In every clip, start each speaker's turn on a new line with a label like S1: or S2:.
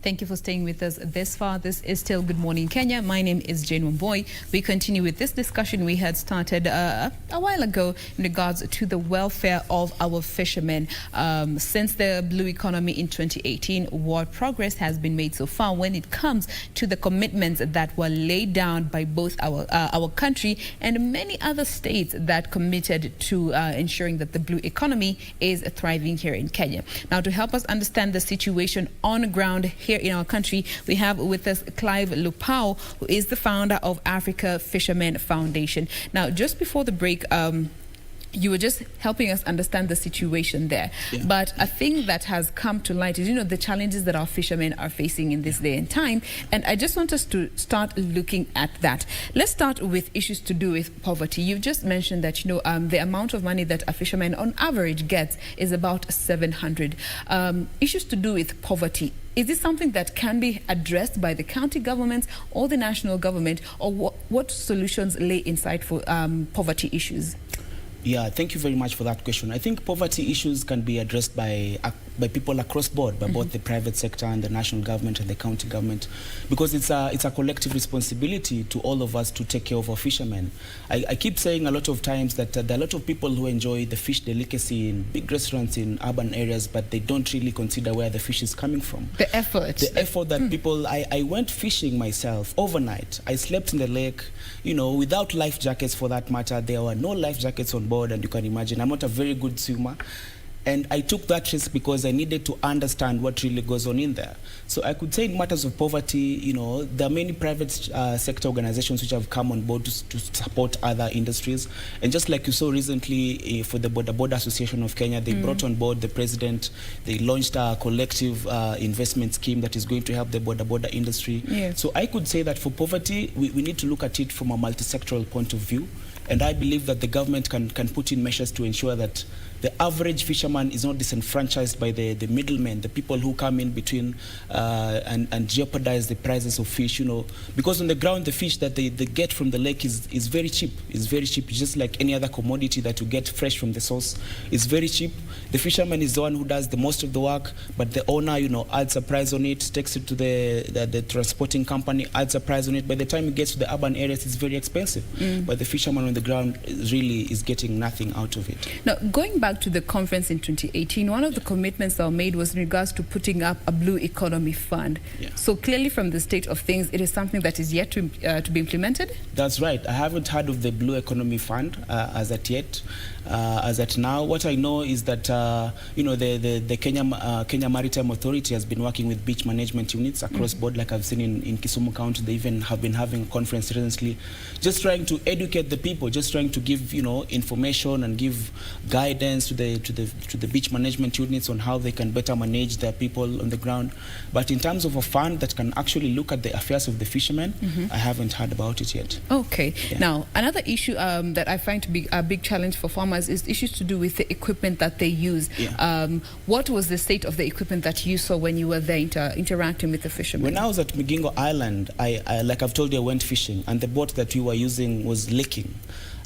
S1: Thank you for staying with us this far. This is still Good Morning Kenya. My name is Jane Wamboy. We continue with this discussion we had started a while ago in regards to the welfare of our fishermen. Since the blue economy in 2018, what progress has been made so far when it comes to the commitments that were laid down by both our country and many other states that committed to ensuring that the blue economy is thriving here in Kenya. Now, to help us understand the situation on the ground here in our country, we have with us Clive Lupao, who is the founder of Africa Fisherman Foundation. Now, just before the break, you were just helping us understand the situation there. Yeah. But a thing that has come to light is, the challenges that our fishermen are facing in this day and time. And I just want us to start looking at that. Let's start with issues to do with poverty. You've just mentioned that, the amount of money that a fisherman on average gets is about 700. Issues to do with poverty. Is this something that can be addressed by the county governments or the national government, or what solutions lay inside for poverty issues?
S2: Yeah, thank you very much for that question. I think poverty issues can be addressed by people across board, by both the private sector and the national government and the county government, because it's a collective responsibility to all of us to take care of our fishermen. I keep saying a lot of times that there are a lot of people who enjoy the fish delicacy in big restaurants in urban areas, but they don't really consider where the fish is coming from.
S1: The effort.
S2: The effort that people... I went fishing myself overnight. I slept in the lake, without life jackets for that matter. There were no life jackets on board, and you can imagine I'm not a very good swimmer. And I took that risk because I needed to understand what really goes on in there. So I could say in matters of poverty, there are many private sector organizations which have come on board to support other industries. And just like you saw recently for the Border Association of Kenya, they brought on board the president. They launched a collective investment scheme that is going to help the border industry. Yes. So I could say that for poverty, we need to look at it from a multi-sectoral point of view. And I believe that the government can put in measures to ensure that the average fisherman is not disenfranchised by the middlemen, the people who come in between and jeopardize the prices of fish, Because on the ground, the fish that they get from the lake is very cheap. It's very cheap, just like any other commodity that you get fresh from the source. It's very cheap. The fisherman is the one who does the most of the work, but the owner, adds a price on it, takes it to the transporting company, adds a price on it. By the time it gets to the urban areas, it's very expensive. But the fisherman on the ground really is getting nothing out of it.
S1: Now, going back to the conference in 2018, one of the commitments that were made was in regards to putting up a blue economy fund. Yeah. So clearly from the state of things, it is something that is yet to be implemented? That's
S2: right. I haven't heard of the blue economy fund as at yet. As at now, what I know is that, the Kenya Maritime Authority has been working with beach management units across board, like I've seen in Kisumu County. They even have been having a conference recently, just trying to educate the people, just trying to give, information and give guidance to the beach management units on how they can better manage their people on the ground. But in terms of a fund that can actually look at the affairs of the fishermen, I haven't heard about it yet.
S1: Okay. Yeah. Now, another issue that I find to be a big challenge for farmers is issues to do with the equipment that they use. Yeah. What was the state of the equipment that you saw when you were there interacting with the fishermen?
S2: When I was at Migingo Island, I like I've told you, I went fishing, and the boat that we were using was leaking.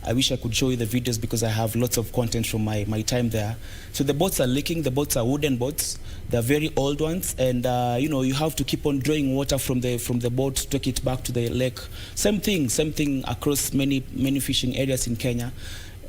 S2: I wish I could show you the videos because I have lots of content from my time there. So the boats are leaking. The boats are wooden boats. They're very old ones, and you have to keep on drawing water from the boat to take it back to the lake. Same thing across many fishing areas in Kenya.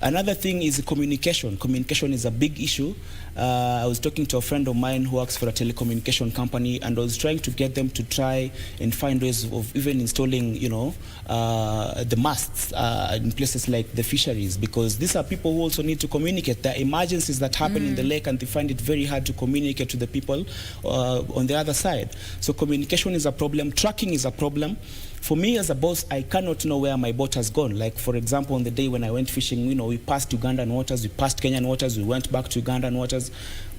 S2: Another thing is communication. Communication is a big issue. I was talking to a friend of mine who works for a telecommunication company, and I was trying to get them to try and find ways of even installing, the masts in places like the fisheries, because these are people who also need to communicate. There are emergencies that happen in the lake, and they find it very hard to communicate to the people on the other side. So communication is a problem. Tracking is a problem. For me as a boss, I cannot know where my boat has gone. Like, for example, on the day when I went fishing, we passed Ugandan waters, we passed Kenyan waters, we went back to Ugandan waters.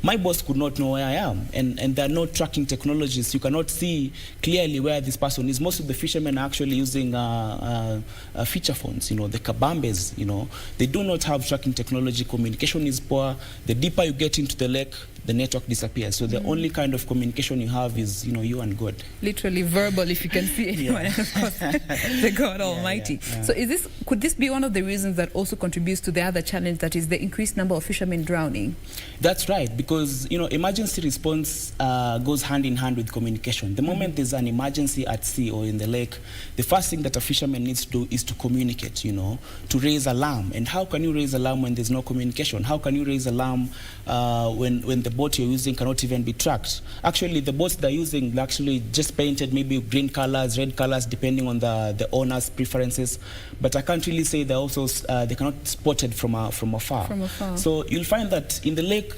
S2: My boss could not know where I am. And there are no tracking technologies. You cannot see clearly where this person is. Most of the fishermen are actually using feature phones, the kabambes, They do not have tracking technology. Communication is poor. The deeper you get into the lake, the network disappears. So the only kind of communication you have is, you and God.
S1: Literally verbal, if you can see anyone, and of course, the God Almighty. Yeah. So could this be one of the reasons that also contributes to the other challenge, that is the increased number of fishermen drowning?
S2: That's right, because because, emergency response goes hand in hand with communication. The moment there's an emergency at sea or in the lake, the first thing that a fisherman needs to do is to communicate, to raise alarm. And how can you raise alarm when there's no communication? How can you raise alarm when the boat you're using cannot even be tracked? Actually, the boats they're using actually just painted maybe green colors, red colors, depending on the owner's preferences. But I can't really say they're also they cannot be spotted from afar. So you'll find that in the lake,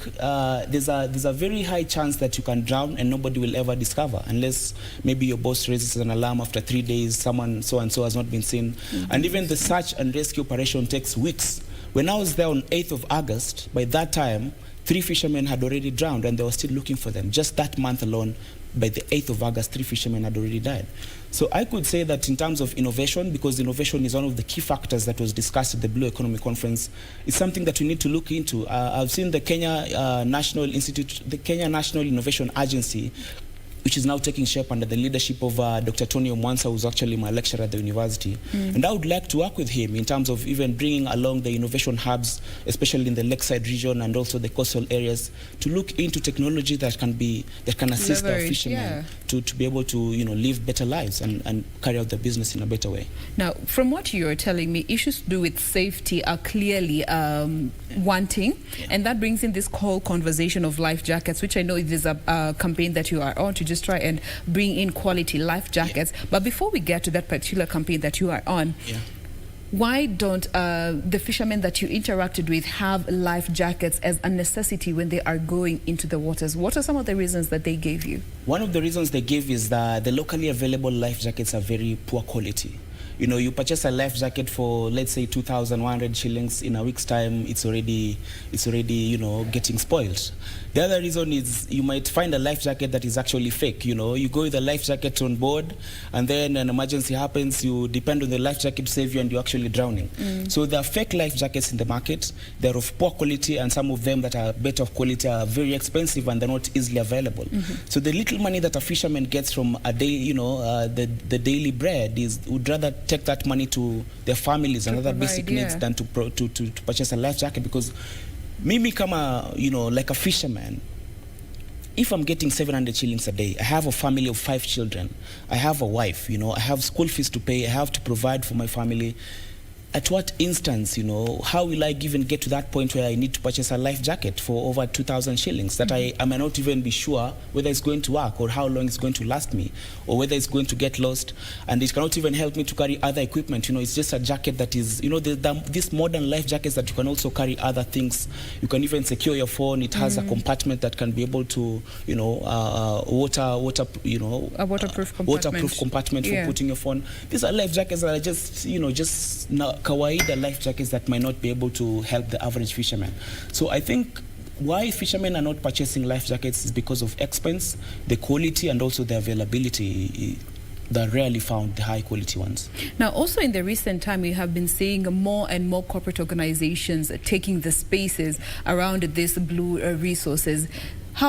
S2: there's a very high chance that you can drown and nobody will ever discover, unless maybe your boat raises an alarm after 3 days, someone so-and-so has not been seen. And even the search and rescue operation takes weeks. When I was there on 8th of August, by that time, 3 fishermen had already drowned and they were still looking for them. Just that month alone, by the 8th of August, 3 fishermen had already died. So I could say that in terms of innovation, because innovation is one of the key factors that was discussed at the Blue Economy Conference, it's something that we need to look into. I've seen the Kenya National Institute, the Kenya National Innovation Agency, which is now taking shape under the leadership of Dr. Tony Omwansa, who's actually my lecturer at the university. And I would like to work with him in terms of even bringing along the innovation hubs, especially in the lakeside region and also the coastal areas, to look into technology that can assist our fishermen to be able to live better lives and carry out their business in a better way.
S1: Now, from what you're telling me, issues to do with safety are clearly wanting, and that brings in this whole conversation of life jackets, which I know is a campaign that you are on to just try and bring in quality life jackets. But before we get to that particular campaign that you are on, why don't the fishermen that you interacted with have life jackets as a necessity when they are going into the waters? What are some of the reasons that they gave you?
S2: One of the reasons they gave is that the locally available life jackets are very poor quality. You purchase a life jacket for, let's say, 2,100 shillings. In a week's time, it's already getting spoiled. The other reason is you might find a life jacket that is actually fake. You go with a life jacket on board, and then an emergency happens, you depend on the life jacket to save you, and you're actually drowning. So there are fake life jackets in the market. They're of poor quality, and some of them that are better of quality are very expensive, and they're not easily available. So the little money that a fisherman gets from a day, the daily bread would rather take that money to their families and other basic needs than to purchase a life jacket. Because me kama, like a fisherman, if I'm getting 700 shillings a day, I have a family of 5 children, I have a wife, I have school fees to pay, I have to provide for my family. At what instance, how will I even get to that point where I need to purchase a life jacket for over 2,000 shillings that I may not even be sure whether it's going to work or how long it's going to last me or whether it's going to get lost, and it cannot even help me to carry other equipment. It's just a jacket that is, these modern life jackets that you can also carry other things. You can even secure your phone. It has a compartment that can be able to, a waterproof compartment for putting your phone. These are life jackets that are just kawaida life jackets that might not be able to help the average fisherman. So I think why fishermen are not purchasing life jackets is because of expense, the quality, and also the availability. They're rarely found, the high quality ones.
S1: Now, also in the recent time, we have been seeing more and more corporate organizations taking the spaces around these blue resources.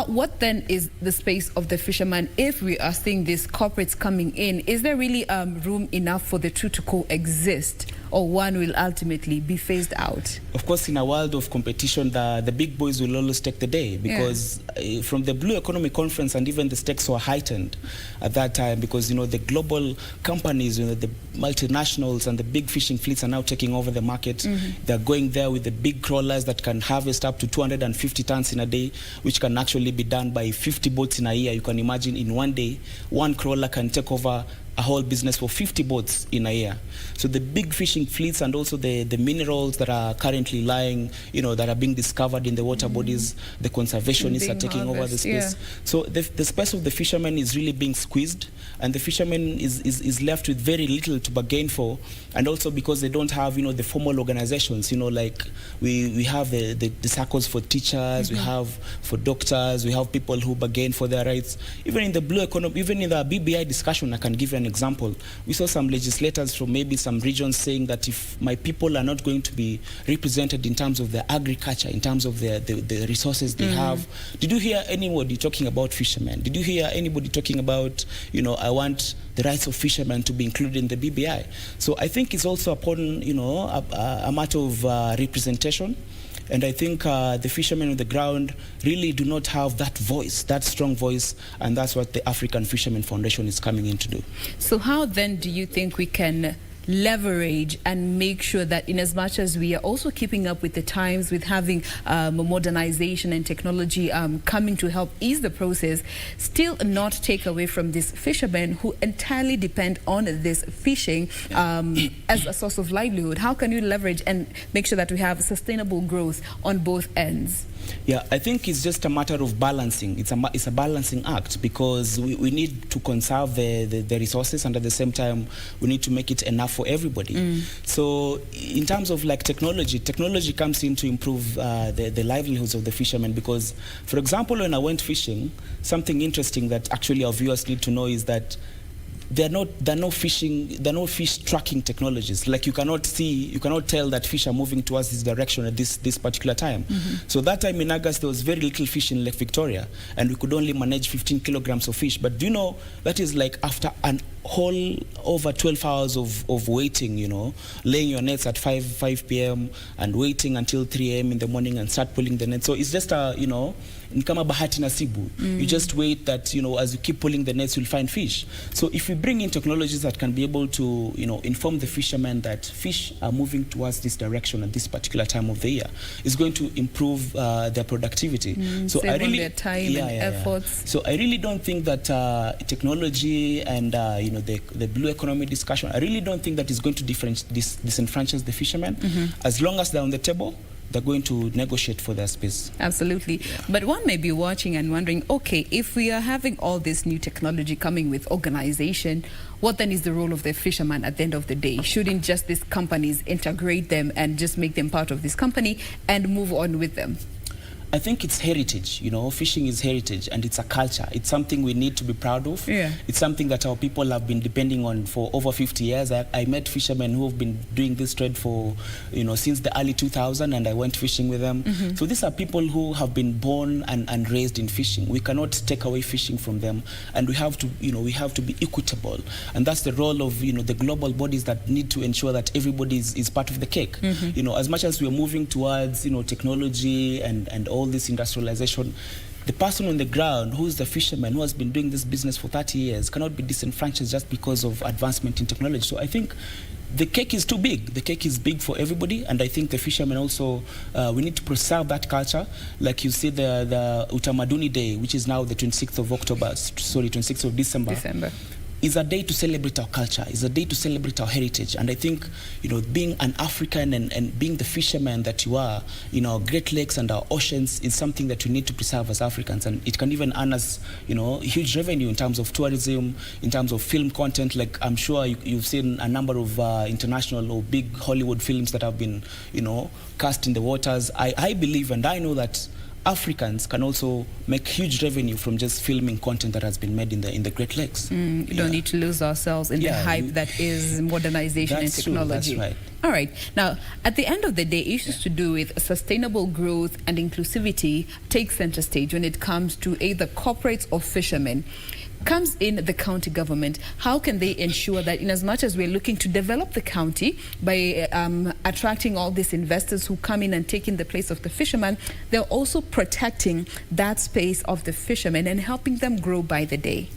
S1: What then is the space of the fisherman if we are seeing these corporates coming in? Is there really room enough for the two to coexist, or one will ultimately be phased out?
S2: Of course, in a world of competition, the big boys will always take the day, because from the Blue Economy Conference, and even the stakes were heightened at that time, because the global companies, the multinationals and the big fishing fleets are now taking over the market. They're going there with the big trawlers that can harvest up to 250 tons in a day, which can actually be done by 50 boats in a year. You can imagine in one day, one trawler can take over a whole business for 50 boats in a year. So the big fishing fleets and also the minerals that are currently lying, that are being discovered in the water bodies, the conservationists are taking over the space. So the space of the fishermen is really being squeezed, and the fishermen is left with very little to bargain for, and also because they don't have, the formal organizations, like we have the circles for teachers, we have for doctors, we have people who bargain for their rights. Even in the blue economy, even in the BBI discussion, I can give you an example. We saw some legislators from maybe some regions saying that if my people are not going to be represented in terms of their agriculture, in terms of the resources they have. Did you hear anybody talking about fishermen? Did you hear anybody talking about, I want the rights of fishermen to be included in the BBI? So I think it's also upon, a matter of representation. And I think the fishermen on the ground really do not have that voice, that strong voice, and that's what the African Fishermen Foundation is coming in to do.
S1: So how then do you think we can leverage and make sure that, in as much as we are also keeping up with the times, with having modernization and technology coming to help ease the process, still not take away from these fishermen who entirely depend on this fishing as a source of livelihood? How can you leverage and make sure that we have sustainable growth on both ends?
S2: Yeah, I think it's just a matter of balancing. It's a balancing act, because we need to conserve the resources, and at the same time we need to make it enough for everybody. So in terms of like technology comes in to improve the livelihoods of the fishermen, because, for example, when I went fishing, something interesting that actually our viewers need to know is that there are no fish tracking technologies. Like you cannot tell that fish are moving towards this direction at this particular time. So that time in August, there was very little fish in Lake Victoria, and we could only manage 15 kilograms of fish. But do you know, that is like after an whole over 12 hours of waiting, you know, laying your nets at 5 p.m. and waiting until 3 a.m. in the morning and start pulling the net. So it's just in kama bahati nasibu. You just wait that, as you keep pulling the nets, you'll find fish. So if we bring in technologies that can be able to, inform the fishermen that fish are moving towards this direction at this particular time of the year, it's going to improve their productivity.
S1: So save on their time and efforts.
S2: So I really don't think that technology and, the blue economy discussion, I really don't think that is going to disenfranchise the fishermen. As long as they're on the table, they're going to negotiate for their space.
S1: Absolutely. Yeah. But one may be watching and wondering, okay, if we are having all this new technology coming with organization, what then is the role of the fisherman at the end of the day? Shouldn't just these companies integrate them and just make them part of this company and move on with them?
S2: I think it's heritage, fishing is heritage, and it's a culture. It's something we need to be proud of.
S1: Yeah.
S2: It's something that our people have been depending on for over 50 years. I met fishermen who have been doing this trade for, since the early 2000s, and I went fishing with them. So these are people who have been born and raised in fishing. We cannot take away fishing from them, and we have to, we have to be equitable. And that's the role of, the global bodies that need to ensure that everybody is part of the cake. As much as we're moving towards, technology and all this industrialization, the person on the ground, who is the fisherman, who has been doing this business for 30 years, cannot be disenfranchised just because of advancement in technology. So I think the cake is too big. The cake is big for everybody, and I think the fishermen also, we need to preserve that culture. Like you see the Utamaduni Day, which is now the 26th of December. Is a day to celebrate our culture, is a day to celebrate our heritage. And I think, being an African and being the fisherman that you are, our Great Lakes and our oceans is something that we need to preserve as Africans. And it can even earn us, huge revenue in terms of tourism, in terms of film content. Like I'm sure you've seen a number of international or big Hollywood films that have been, cast in the waters. I believe and I know that Africans can also make huge revenue from just filming content that has been made in the Great Lakes.
S1: We don't need to lose ourselves in the hype that is modernization and technology.
S2: True, that's right.
S1: All right. Now, at the end of the day, issues to do with sustainable growth and inclusivity take center stage when it comes to either corporates or fishermen. Comes in the county government. How can they ensure that, in as much as we're looking to develop the county by attracting all these investors who come in and take in the place of the fishermen, they're also protecting that space of the fishermen and helping them grow by the day?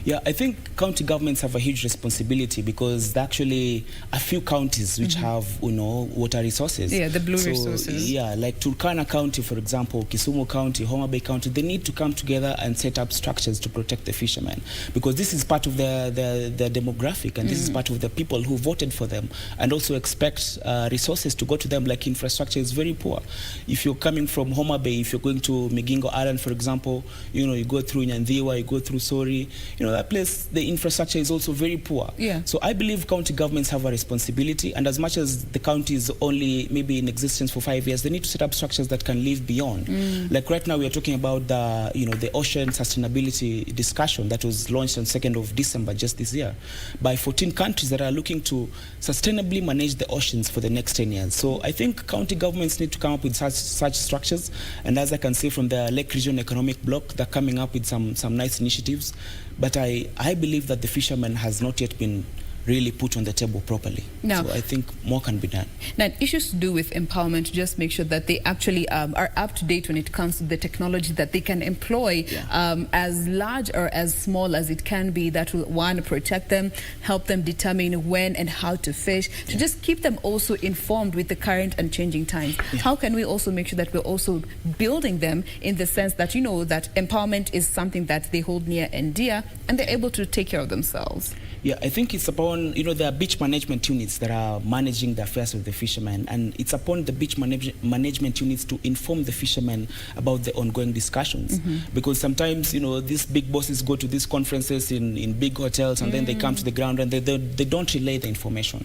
S2: Yeah, I think county governments have a huge responsibility, because there are actually a few counties which have, water resources.
S1: Yeah, the blue resources.
S2: Yeah, like Turkana County, for example, Kisumu County, Homa Bay County, they need to come together and set up structures to protect the fishermen, because this is part of their demographic, and this is part of the people who voted for them, and also expect resources to go to them. Like infrastructure is very poor. If you're coming from Homa Bay, if you're going to Migingo Island, for example, you go through Nyandiwa, you go through Sori, that place, the infrastructure is also very poor.
S1: Yeah.
S2: So I believe county governments have a responsibility, and as much as the county is only maybe in existence for 5 years, they need to set up structures that can live beyond. Like right now, we are talking about the ocean sustainability discussion that was launched on 2nd of December just this year by 14 countries that are looking to sustainably manage the oceans for the next 10 years. So I think county governments need to come up with such structures, and as I can see from the Lake Region Economic Bloc, they're coming up with some nice initiatives. But I believe that the fisherman has not yet been really put on the table properly.
S1: Now,
S2: so I think more can be done.
S1: Now, issues to do with empowerment, just make sure that they actually are up to date when it comes to the technology that they can employ, as large or as small as it can be, that will, one, protect them, help them determine when and how to fish, to just keep them also informed with the current and changing times. How can we also make sure that we're also building them in the sense that, you know, that empowerment is something that they hold near and dear, and they're able to take care of themselves?
S2: Yeah, I think it's upon, you know, there are beach management units that are managing the affairs of the fishermen, and it's upon the beach management units to inform the fishermen about the ongoing discussions. Because sometimes, you know, these big bosses go to these conferences in big hotels, and then they come to the ground and they don't relay the information.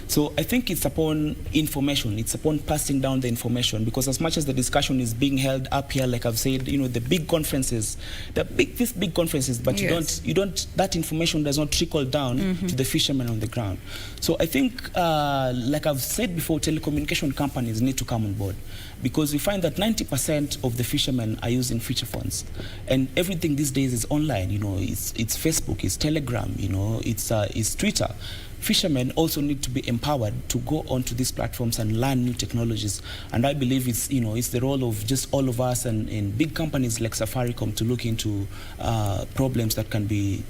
S2: So I think it's upon information, it's upon passing down the information, because as much as the discussion is being held up here, like I've said, you know, the big conferences, these big conferences, but you don't, that information does not trickle down to the fishermen on the ground. So I think, like I've said before, telecommunication companies need to come on board, because we find that 90% of the fishermen are using feature phones, and everything these days is online. You know, it's Facebook, it's Telegram, you know, it's Twitter. Fishermen also need to be empowered to go onto these platforms and learn new technologies, and I believe it's, you know, it's the role of just all of us and in big companies like Safaricom to look into problems that can be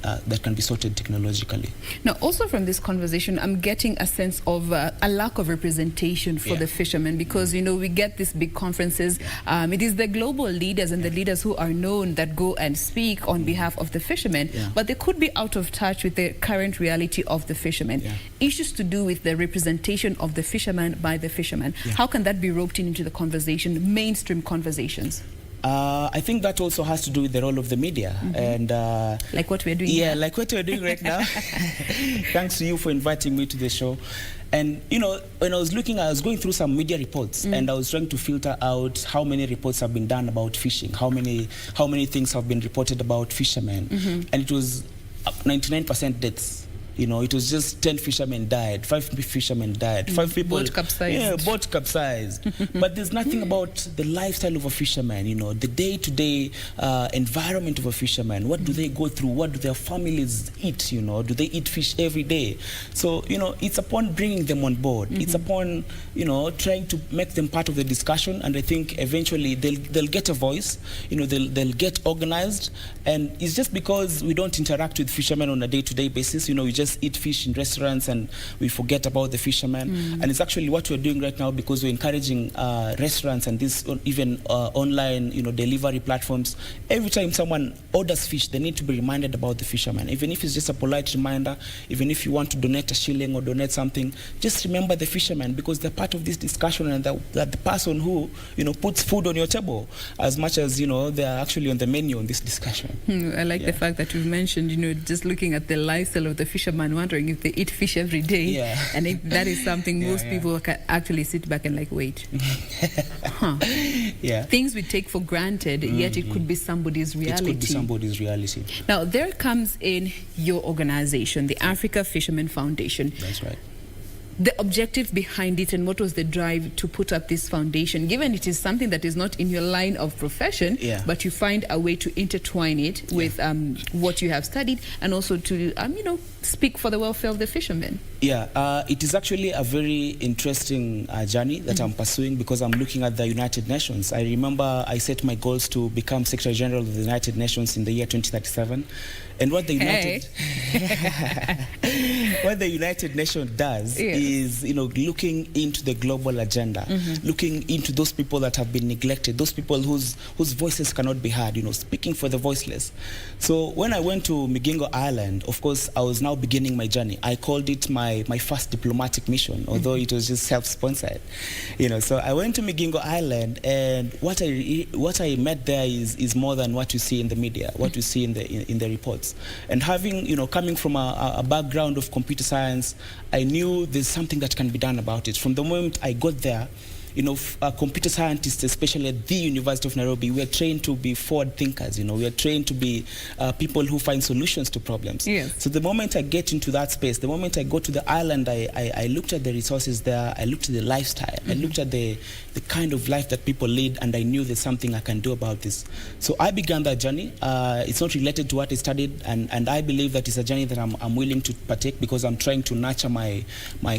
S2: sorted technologically.
S1: Now, also from this conversation, I'm getting a sense of a lack of representation for the fishermen, because, you know, we get these big conferences. It is the global leaders and the leaders who are known that go and speak on behalf of the fishermen, but they could be out of touch with the current reality of the fishermen. Issues to do with the representation of the fisherman by the fisherman. How can that be roped into the conversation, mainstream conversations?
S2: I think that also has to do with the role of the media, and
S1: like what we're doing.
S2: Yeah, like what we're doing right now. Thanks to you for inviting me to the show. And you know, when I was going through some media reports, and I was trying to filter out how many reports have been done about fishing, how many things have been reported about fishermen, and it was 99% deaths. You know, it was just 10 fishermen died, 5 fishermen died, 5 people.
S1: Boat capsized.
S2: Yeah, boat capsized. But there's nothing about the lifestyle of a fisherman, you know, the day-to-day environment of a fisherman. What do they go through? What do their families eat, you know? Do they eat fish every day? So, you know, it's upon bringing them on board. It's upon, you know, trying to make them part of the discussion. And I think eventually they'll get a voice, you know, they'll get organized. And it's just because we don't interact with fishermen on a day-to-day basis, you know, we just eat fish in restaurants and we forget about the fishermen. And it's actually what we're doing right now, because we're encouraging restaurants and this even online, you know, delivery platforms. Every time someone orders fish, they need to be reminded about the fisherman. Even if it's just a polite reminder, even if you want to donate a shilling or donate something, just remember the fisherman, because they're part of this discussion, and they're the person who, you know, puts food on your table as much as, you know, they're actually on the menu in this discussion.
S1: I like the fact that you've mentioned, you know, just looking at the lifestyle of the fisherman, wondering if they eat fish every day, and if that is something most people can actually sit back and like, wait. Things we take for granted, yet it could be somebody's reality. It
S2: could be somebody's reality.
S1: Now, there comes in your organization, the Africa Fisherman Foundation.
S2: That's right.
S1: The objective behind it, and what was the drive to put up this foundation, given it is something that is not in your line of profession, but you find a way to intertwine it with what you have studied, and also to, you know, speak for the welfare of the fishermen?
S2: It is actually a very interesting journey that I'm pursuing, because I'm looking at the United Nations. I remember I set my goals to become Secretary General of the United Nations in the year 2037. And what the United Nations does is, you know, looking into the global agenda, looking into those people that have been neglected, those people whose voices cannot be heard, you know, speaking for the voiceless. So when I went to Migingo Island, of course, I was now beginning my journey. I called it my first diplomatic mission, although it was just self-sponsored, you know. So I went to Migingo Island, and what I met there is more than what you see in the media, what you see in the reports. And having, you know, coming from a background of computer science, I knew there's something that can be done about it. From the moment I got there, computer scientists, especially at the University of Nairobi, we are trained to be forward thinkers. We are trained to be people who find solutions to problems.
S1: Yes.
S2: So the moment I get into that space, the moment I go to the island, I looked at the resources there, I looked at the lifestyle, I looked at the kind of life that people lead, and I knew there's something I can do about this. So I began that journey. It's not related to what I studied, and I believe that it's a journey that I'm willing to partake, because I'm trying to nurture my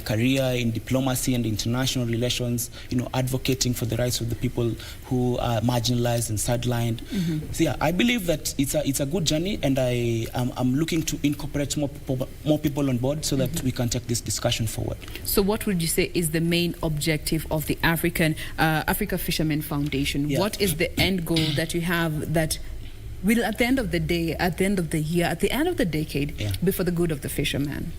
S2: career in diplomacy and international relations, advocating for the rights of the people who are marginalized and sidelined. So yeah, I believe that it's a good journey, and I'm looking to incorporate more people on board so that we can take this discussion forward.
S1: So what would you say is the main objective of the Africa Fisherman Foundation?
S2: Yeah.
S1: What is the end goal that you have that will, at the end of the day, at the end of the year, at the end of the decade, be for the good of the fisherman?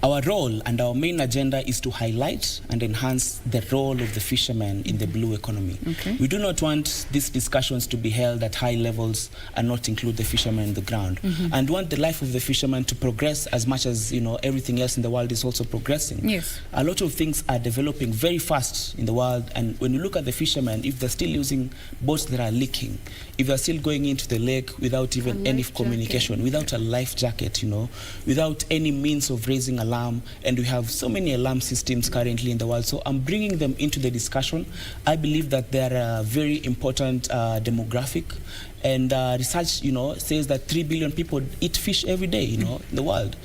S2: Our role and our main agenda is to highlight and enhance the role of the fisherman in the blue economy.
S1: Okay.
S2: We do not want these discussions to be held at high levels and not include the fisherman on the ground. And want the life of the fisherman to progress as much as everything else in the world is also progressing.
S1: Yes.
S2: A lot of things are developing very fast in the world, and when you look at the fishermen, if they're still using boats that are leaking, if they're still going into the lake without even any communication, without a life jacket, without any means of raising alarm, and we have so many alarm systems currently in the world. So I'm bringing them into the discussion. I believe that they're a very important demographic, and research, says that 3 billion people eat fish every day, in the world.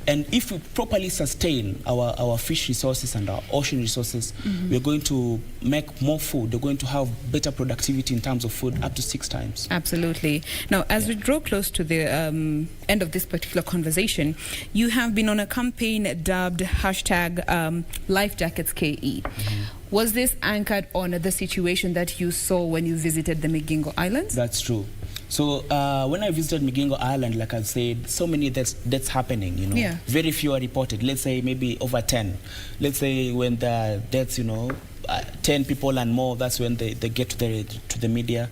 S2: And if we properly sustain our fish resources and our ocean resources, we're going to make more food. We're going to have better productivity in terms of food, up to 6 times.
S1: Absolutely. Now, as we draw close to the end of this particular conversation, you have been on a campaign dubbed #LifeJacketsKE. Was this anchored on the situation that you saw when you visited the Migingo Islands?
S2: That's true. So when I visited Migingo Island, like I said, so many deaths happening, Very few are reported. Let's say maybe over 10. Let's say when the deaths, 10 people and more, that's when they get to the media.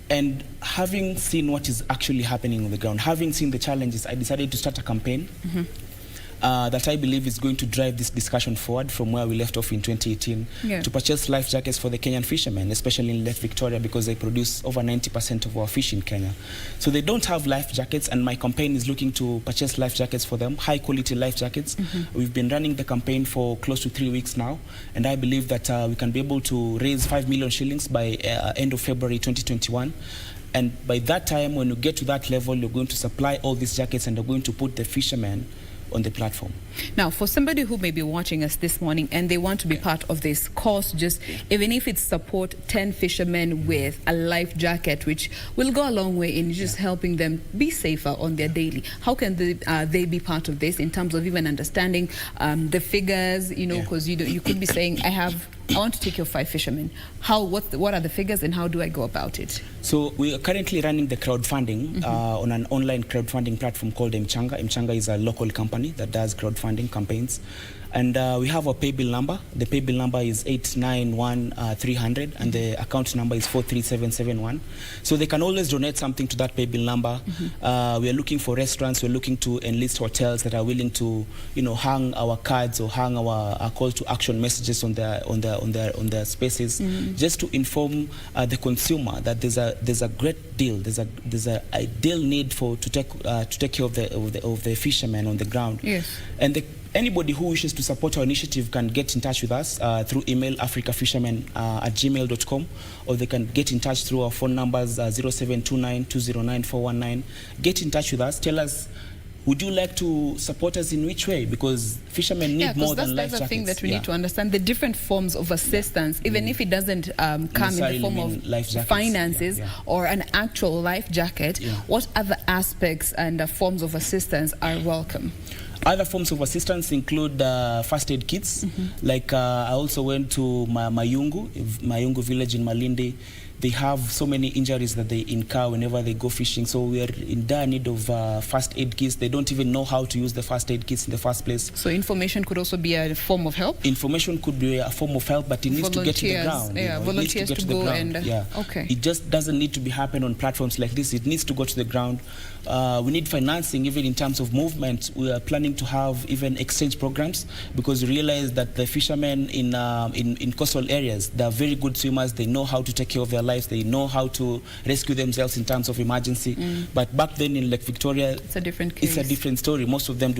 S2: And having seen what is actually happening on the ground, having seen the challenges, I decided to start a campaign that I believe is going to drive this discussion forward from where we left off in 2018 to purchase life jackets for the Kenyan fishermen, especially in Lake Victoria, because they produce over 90% of our fish in Kenya. So they don't have life jackets, and my campaign is looking to purchase life jackets for them, high quality life jackets. We've been running the campaign for close to 3 weeks now, and I believe that we can be able to raise 5 million shillings by end of February 2021. And by that time, when you get to that level, you're going to supply all these jackets, and they're going to put the fishermen on the platform.
S1: Now, for somebody who may be watching us this morning and they want to be part of this cause, just even if it's support 10 fishermen with a life jacket, which will go a long way in just helping them be safer on their daily, how can they be part of this in terms of even understanding the figures, because you could be saying, I want to take your 5 fishermen. What are the figures, and how do I go about it?
S2: So we are currently running the crowdfunding on an online crowdfunding platform called Mchanga. Mchanga is a local company that does crowdfunding campaigns. And we have a pay bill number. The pay bill number is 891300, and the account number is 43771. So they can always donate something to that pay bill number. We are looking for restaurants. We're looking to enlist hotels that are willing to, hang our cards or hang our call to action messages on their spaces, just to inform the consumer that there's a great deal. There's a ideal need to take care of the fishermen on the ground.
S1: Yes.
S2: And anybody who wishes to support our initiative can get in touch with us through email africafisherman@gmail.com, or they can get in touch through our phone numbers 0729209419. Get in touch with us. Tell us, would you like to support us in which way? Because fishermen need more than life jackets.
S1: That's the thing that we need to understand, the different forms of assistance, even if it doesn't come in the form of finances or an actual life jacket. What other aspects and forms of assistance are welcome?
S2: Other forms of assistance include first aid kits. Like I also went to Mayungu village in Malindi. they have so many injuries that they incur whenever they go fishing. So we are in dire need of first aid kits. They don't even know how to use the first aid kits in the first place.
S1: So information could also be a form of help?
S2: Information could be a form of help, but it needs to get to the ground.
S1: Yeah, volunteers to go and...
S2: Okay. It just doesn't need to be happen on platforms like this. It needs to go to the ground. We need financing even in terms of movement. We are planning to have even exchange programs, because we realize that the fishermen in coastal areas, they are very good swimmers. They know how to take care of their lives. They know how to rescue themselves in terms of emergency. But back then in Lake Victoria,
S1: it's a different case.
S2: It's a different story. Most of them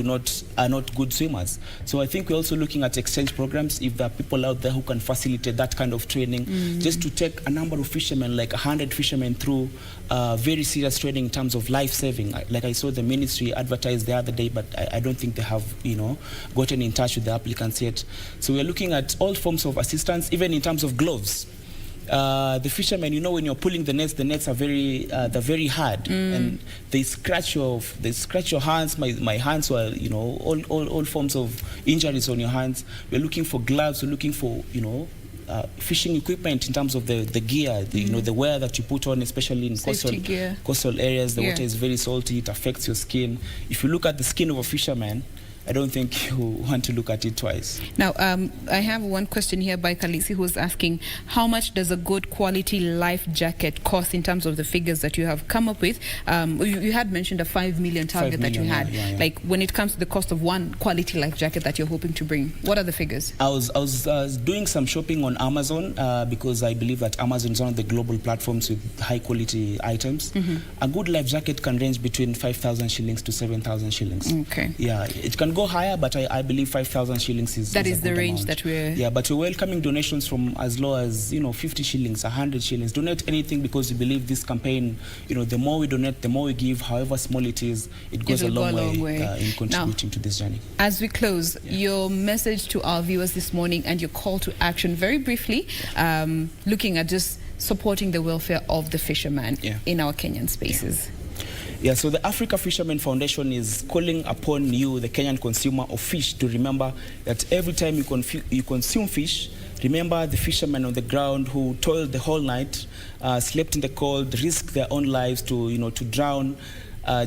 S2: are not good swimmers. So I think we're also looking at exchange programs. If there are people out there who can facilitate that kind of training, just to take a number of fishermen, like 100 fishermen, through very serious training in terms of life saving. Like I saw the ministry advertised the other day, but I don't think they have, gotten in touch with the applicants yet. So we're looking at all forms of assistance, even in terms of gloves. The fishermen, when you're pulling the nets are they're very hard, and they scratch your hands. My hands were, all forms of injuries on your hands. We're looking for gloves. We're looking for, fishing equipment in terms of the gear, the wear that you put on, especially in coastal areas. The water is very salty. It affects your skin. If you look at the skin of a fisherman, I don't think you want to look at it twice. Now,
S1: I have one question here by Kalisi, who's asking, how much does a good quality life jacket cost in terms of the figures that you have come up with? You had mentioned a 5 million target that you had. Yeah. Like, when it comes to the cost of one quality life jacket that you're hoping to bring, what are the figures?
S2: I was doing some shopping on Amazon, because I believe that Amazon is one of the global platforms with high quality items. A good life jacket can range between 5,000 shillings to 7,000 shillings.
S1: Okay.
S2: Yeah, it can go higher, but I believe 5,000 shillings is
S1: the range
S2: amount.
S1: That we're...
S2: Yeah, but we're welcoming donations from as low as 50 shillings, 100 shillings. Donate anything, because we believe this campaign, the more we donate, the more we give, however small it is, it goes a long way in contributing to this journey.
S1: As we close, your message to our viewers this morning and your call to action, very briefly, looking at just supporting the welfare of the fishermen in our Kenyan spaces.
S2: Yeah, so the Africa Fisherman Foundation is calling upon you, the Kenyan consumer of fish, to remember that every time you consume fish, remember the fishermen on the ground who toiled the whole night, slept in the cold, risked their own lives to drown,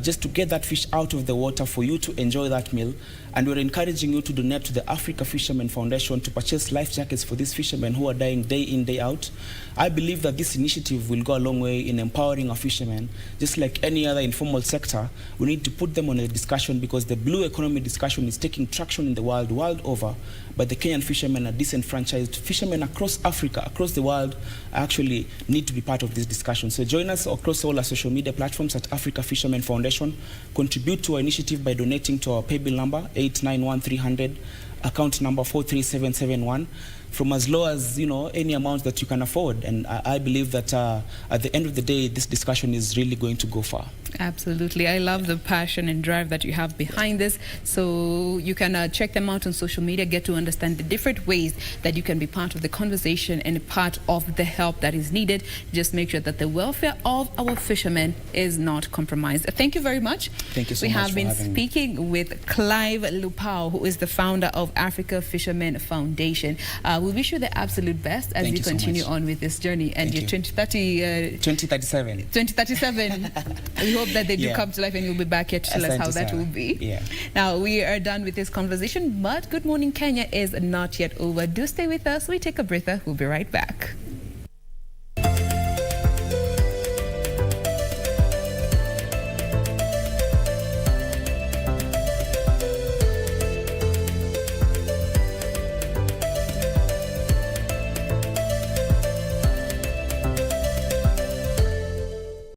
S2: just to get that fish out of the water for you to enjoy that meal. And we're encouraging you to donate to the Africa Fisherman Foundation to purchase life jackets for these fishermen who are dying day in, day out. I believe that this initiative will go a long way in empowering our fishermen. Just like any other informal sector, we need to put them on a discussion, because the blue economy discussion is taking traction in the world over. But the Kenyan fishermen are disenfranchised. Fishermen across Africa, across the world, actually need to be part of this discussion. So join us across all our social media platforms at Africa Fisherman Foundation. Contribute to our initiative by donating to our paybill number 891300, account number 43771, from as low as any amount that you can afford. And I believe that at the end of the day, this discussion is really going to go far.
S1: Absolutely. I love the passion and drive that you have behind this. So you can check them out on social media, get to understand the different ways that you can be part of the conversation and part of the help that is needed. Just make sure that the welfare of our fishermen is not compromised. Thank you very much.
S2: Thank you so much.
S1: We have been speaking with Clive Lupao, who is the founder of Africa Fisherman Foundation. We wish you the absolute best as you continue on with this journey and your
S2: 2037.
S1: 2037. We hope that they do come to life, and you'll be back here to tell us how that will be.
S2: Yeah.
S1: Now, we are done with this conversation, but Good Morning Kenya is not yet over. Do stay with us. We take a breather. We'll be right back.